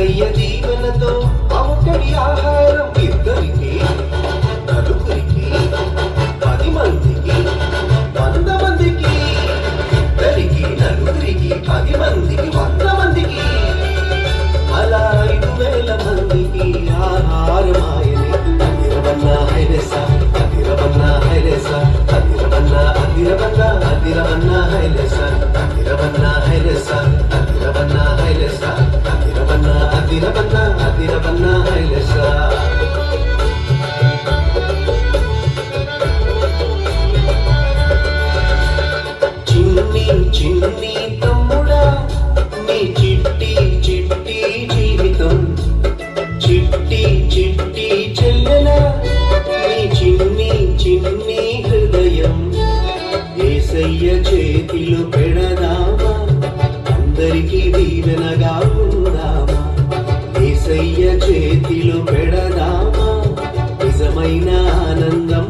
ఏసయ్య దీవెనతో అవకడి ఆహారం ఇద్దరికి నలుగురికి 10 మందికి 100 మందికి ఇద్దరికి నలుగురికి 10 మందికి 100 మందికి అలా 5,000 మందికి ఆహారమాయని అదిరవన్నా హైలెస అదిరవన్నా హైలెస అదిరవన్నా అదిరవన్నా అదిరవన్నా హైలెస అదిరవన్నా హైలెస అదిరవన్నా హైలెస అదిరవన్నా అదిరవన్నా అదిరవన్నా హైలెస చిన్ని చిన్ని తమ్ముడా నీ చిట్టి చిట్టి జీవితం చిట్టి చిట్టి చెల్లెలా నీ చిన్ని చిన్ని హృదయం ఏసయ్య చేతిలో పెడదామా అందరికీ దీవెనగా ఉందామా ఏసయ్య చేతిలో పెడదామా నిజమైన ఆనందం